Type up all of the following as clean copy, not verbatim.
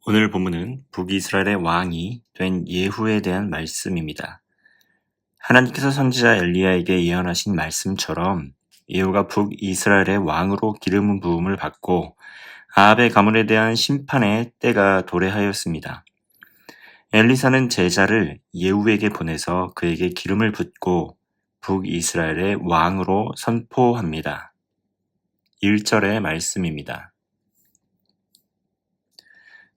오늘 본문은 북이스라엘의 왕이 된 예후에 대한 말씀입니다. 하나님께서 선지자 엘리야에게 예언하신 말씀처럼 예후가 북이스라엘의 왕으로 기름 부음을 받고 아합의 가문에 대한 심판의 때가 도래하였습니다. 엘리사는 제자를 예후에게 보내서 그에게 기름을 붓고 북이스라엘의 왕으로 선포합니다. 1절의 말씀입니다.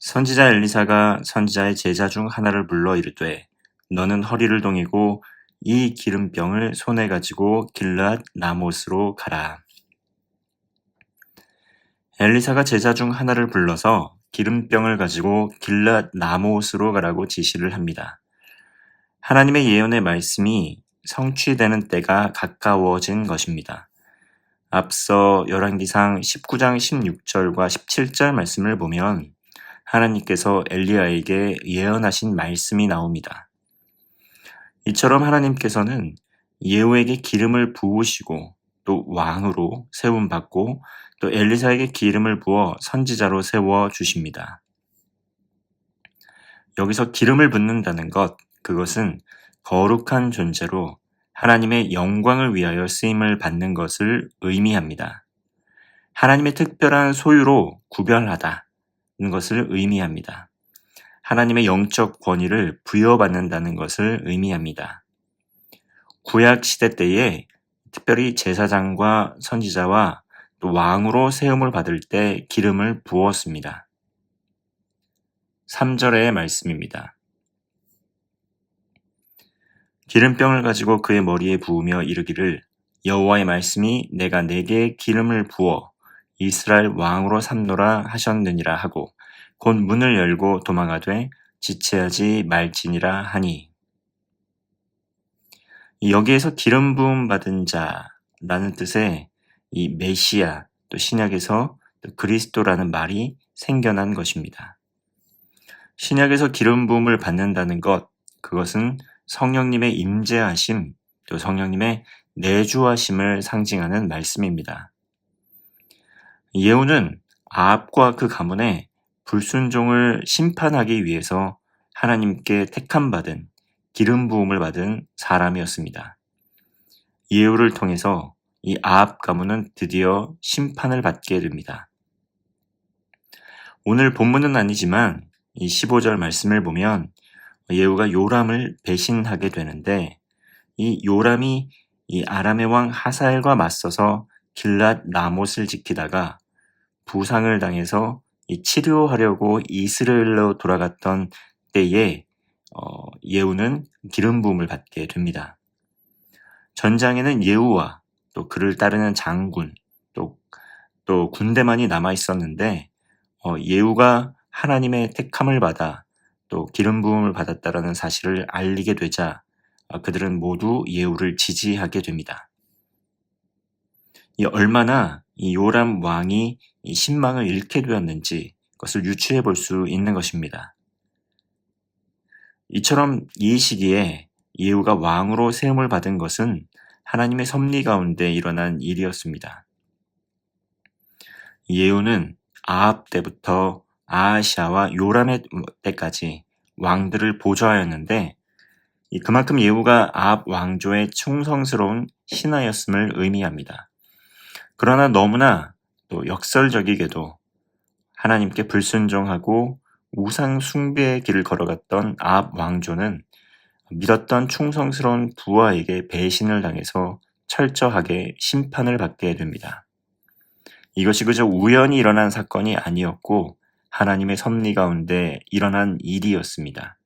선지자 엘리사가 선지자의 제자 중 하나를 불러 이르되 너는 허리를 동이고 이 기름병을 손에 가지고 길앗 라못으로 가라. 엘리사가 제자 중 하나를 불러서 기름병을 가지고 길앗 라못으로 가라고 지시를 합니다. 하나님의 예언의 말씀이 성취되는 때가 가까워진 것입니다. 앞서 열왕기상 19장 16절과 17절 말씀을 보면 하나님께서 엘리야에게 예언하신 말씀이 나옵니다. 이처럼 하나님께서는 예후에게 기름을 부으시고 또 왕으로 세움받고 또 엘리사에게 기름을 부어 선지자로 세워 주십니다. 여기서 기름을 붓는다는 것, 그것은 거룩한 존재로 하나님의 영광을 위하여 쓰임을 받는 것을 의미합니다. 하나님의 특별한 소유로 구별하다. 것을 의미합니다. 하나님의 영적 권위를 부여받는다는 것을 의미합니다. 구약 시대 때에 특별히 제사장과 선지자와 또 왕으로 세움을 받을 때 기름을 부었습니다. 3절의 말씀입니다. 기름병을 가지고 그의 머리에 부으며 이르기를 여호와의 말씀이 내가 내게 기름을 부어 이스라엘 왕으로 삼노라 하셨느니라 하고 곧 문을 열고 도망하되 지체하지 말지니라 하니. 여기에서 기름 부음 받은 자라는 뜻의 이 메시아 또 신약에서 또 그리스도라는 말이 생겨난 것입니다. 신약에서 기름 부음을 받는다는 것, 그것은 성령님의 임재하심 또 성령님의 내주하심을 상징하는 말씀입니다. 예후는 아합과 그 가문의 불순종을 심판하기 위해서 하나님께 택함받은 기름 부음을 받은 사람이었습니다. 예후를 통해서 이 아합 가문은 드디어 심판을 받게 됩니다. 오늘 본문은 아니지만 이 15절 말씀을 보면 예후가 요람을 배신하게 되는데 이 요람이 이 아람의 왕 하사엘과 맞서서 길앗 라못을 지키다가 부상을 당해서 치료하려고 이스라엘로 돌아갔던 때에 예후는 기름 부음을 받게 됩니다. 전장에는 예후와 또 그를 따르는 장군 또 군대만이 남아 있었는데 예후가 하나님의 택함을 받아 또 기름 부음을 받았다라는 사실을 알리게 되자 그들은 모두 예후를 지지하게 됩니다. 얼마나 이 요람 왕이 이 신망을 잃게 되었는지 그것을 유추해 볼 수 있는 것입니다. 이처럼 이 시기에 예후가 왕으로 세움을 받은 것은 하나님의 섭리 가운데 일어난 일이었습니다. 예후는 아합 때부터 아하시아와 요람의 때까지 왕들을 보좌하였는데 그만큼 예후가 아합 왕조의 충성스러운 신하였음을 의미합니다. 그러나 너무나 또 역설적이게도 하나님께 불순종하고 우상 숭배의 길을 걸어갔던 아합 왕조는 믿었던 충성스러운 부하에게 배신을 당해서 철저하게 심판을 받게 됩니다. 이것이 그저 우연히 일어난 사건이 아니었고 하나님의 섭리 가운데 일어난 일이었습니다.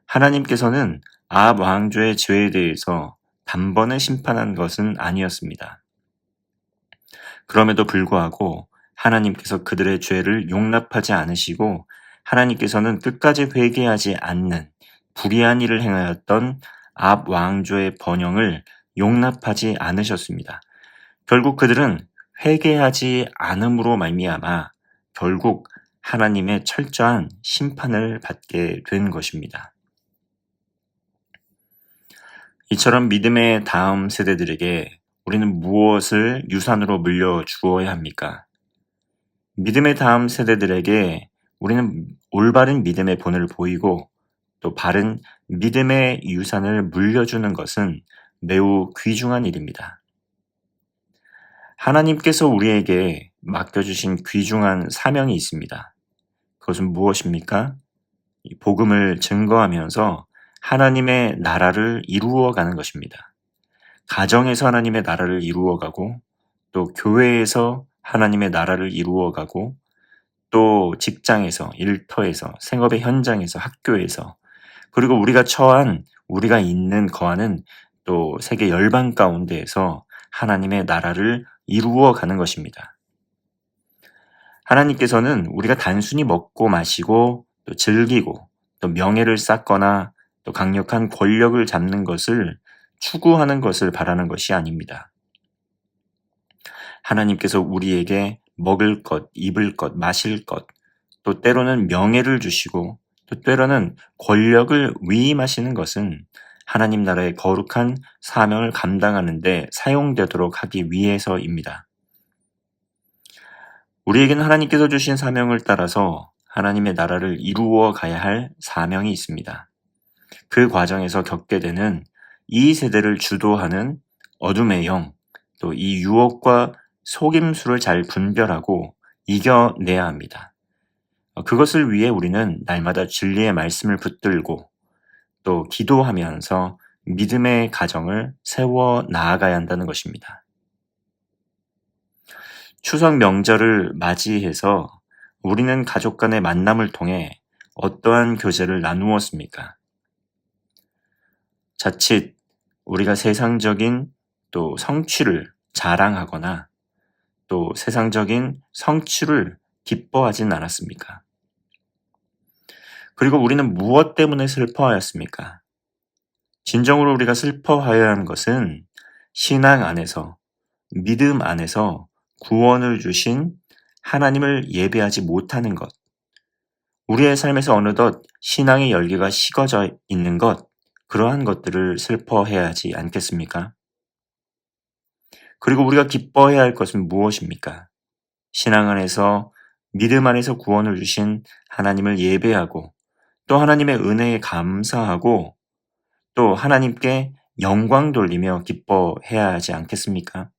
하나님께서는 아합 왕조의 죄에 대해서 단번에 심판한 것은 아니었습니다. 그럼에도 불구하고 하나님께서 그들의 죄를 용납하지 않으시고 하나님께서는 끝까지 회개하지 않는 불의한 일을 행하였던 아합 왕조의 번영을 용납하지 않으셨습니다. 결국 그들은 회개하지 않음으로 말미암아 결국 하나님의 철저한 심판을 받게 된 것입니다. 이처럼 믿음의 다음 세대들에게 우리는 무엇을 유산으로 물려주어야 합니까? 믿음의 다음 세대들에게 우리는 올바른 믿음의 본을 보이고 또 바른 믿음의 유산을 물려주는 것은 매우 귀중한 일입니다. 하나님께서 우리에게 맡겨주신 귀중한 사명이 있습니다. 그것은 무엇입니까? 이 복음을 증거하면서 하나님의 나라를 이루어가는 것입니다. 가정에서 하나님의 나라를 이루어가고 또 교회에서 하나님의 나라를 이루어가고 또 직장에서, 일터에서, 생업의 현장에서, 학교에서 그리고 우리가 있는 거하는 또 세계 열방 가운데에서 하나님의 나라를 이루어가는 것입니다. 하나님께서는 우리가 단순히 먹고 마시고 또 즐기고 또 명예를 쌓거나 또 강력한 권력을 잡는 것을 추구하는 것을 바라는 것이 아닙니다. 하나님께서 우리에게 먹을 것, 입을 것, 마실 것, 또 때로는 명예를 주시고 또 때로는 권력을 위임하시는 것은 하나님 나라의 거룩한 사명을 감당하는 데 사용되도록 하기 위해서입니다. 우리에게는 하나님께서 주신 사명을 따라서 하나님의 나라를 이루어 가야 할 사명이 있습니다. 그 과정에서 겪게 되는 이 세대를 주도하는 어둠의 영, 또 이 유혹과 속임수를 잘 분별하고 이겨내야 합니다. 그것을 위해 우리는 날마다 진리의 말씀을 붙들고 또 기도하면서 믿음의 가정을 세워 나아가야 한다는 것입니다. 추석 명절을 맞이해서 우리는 가족 간의 만남을 통해 어떠한 교제를 나누었습니까? 자칫 우리가 세상적인 또 성취를 자랑하거나 또 세상적인 성취를 기뻐하진 않았습니까? 그리고 우리는 무엇 때문에 슬퍼하였습니까? 진정으로 우리가 슬퍼하여야 하는 것은 신앙 안에서, 믿음 안에서 구원을 주신 하나님을 예배하지 못하는 것, 우리의 삶에서 어느덧 신앙의 열기가 식어져 있는 것, 그러한 것들을 슬퍼해야 하지 않겠습니까? 그리고 우리가 기뻐해야 할 것은 무엇입니까? 신앙 안에서, 믿음 안에서 구원을 주신 하나님을 예배하고 또 하나님의 은혜에 감사하고 또 하나님께 영광 돌리며 기뻐해야 하지 않겠습니까?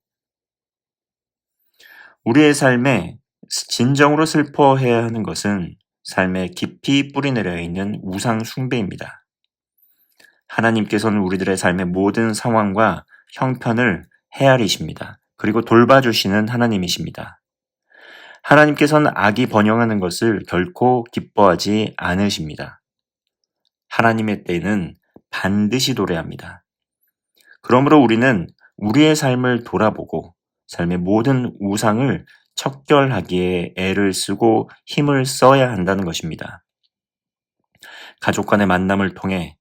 우리의 삶에 진정으로 슬퍼해야 하는 것은 삶에 깊이 뿌리내려 있는 우상 숭배입니다. 하나님께서는 우리들의 삶의 모든 상황과 형편을 헤아리십니다. 그리고 돌봐주시는 하나님이십니다. 하나님께서는 악이 번영하는 것을 결코 기뻐하지 않으십니다. 하나님의 때는 반드시 도래합니다. 그러므로 우리는 우리의 삶을 돌아보고 삶의 모든 우상을 척결하기에 애를 쓰고 힘을 써야 한다는 것입니다. 가족 간의 만남을 통해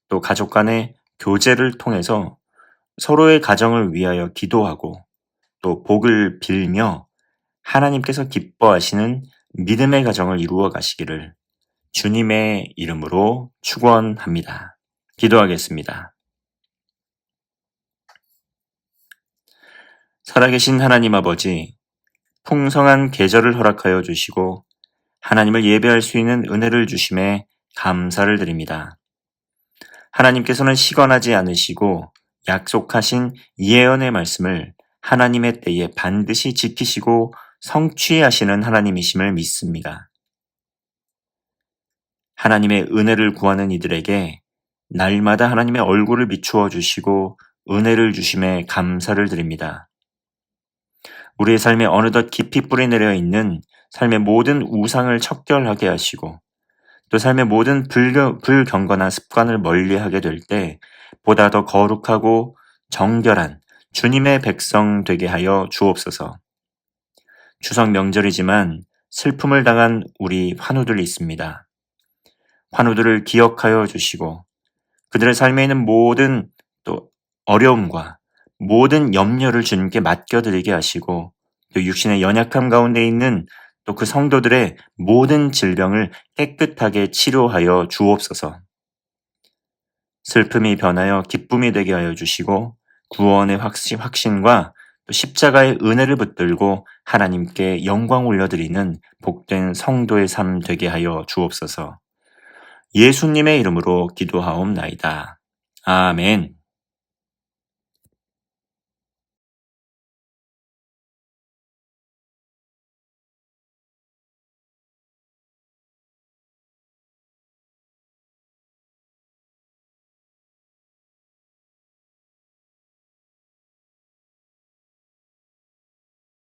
또 가족 간의 교제를 통해서 서로의 가정을 위하여 기도하고 또 복을 빌며 하나님께서 기뻐하시는 믿음의 가정을 이루어 가시기를 주님의 이름으로 축원합니다. 기도하겠습니다. 살아계신 하나님 아버지, 풍성한 계절을 허락하여 주시고 하나님을 예배할 수 있는 은혜를 주심에 감사를 드립니다. 하나님께서는 시건하지 않으시고 약속하신 예언의 말씀을 하나님의 때에 반드시 지키시고 성취하시는 하나님이심을 믿습니다. 하나님의 은혜를 구하는 이들에게 날마다 하나님의 얼굴을 비추어 주시고 은혜를 주심에 감사를 드립니다. 우리의 삶에 어느덧 깊이 뿌리내려 있는 삶의 모든 우상을 척결하게 하시고 또 삶의 모든 불경건한 습관을 멀리하게 될 때 보다 더 거룩하고 정결한 주님의 백성 되게 하여 주옵소서. 추석 명절이지만 슬픔을 당한 우리 환우들이 있습니다. 환우들을 기억하여 주시고 그들의 삶에 있는 모든 또 어려움과 모든 염려를 주님께 맡겨드리게 하시고 또 육신의 연약함 가운데 있는 또 그 성도들의 모든 질병을 깨끗하게 치료하여 주옵소서. 슬픔이 변하여 기쁨이 되게 하여 주시고 구원의 확신과 또 십자가의 은혜를 붙들고 하나님께 영광 올려드리는 복된 성도의 삶 되게 하여 주옵소서. 예수님의 이름으로 기도하옵나이다. 아멘.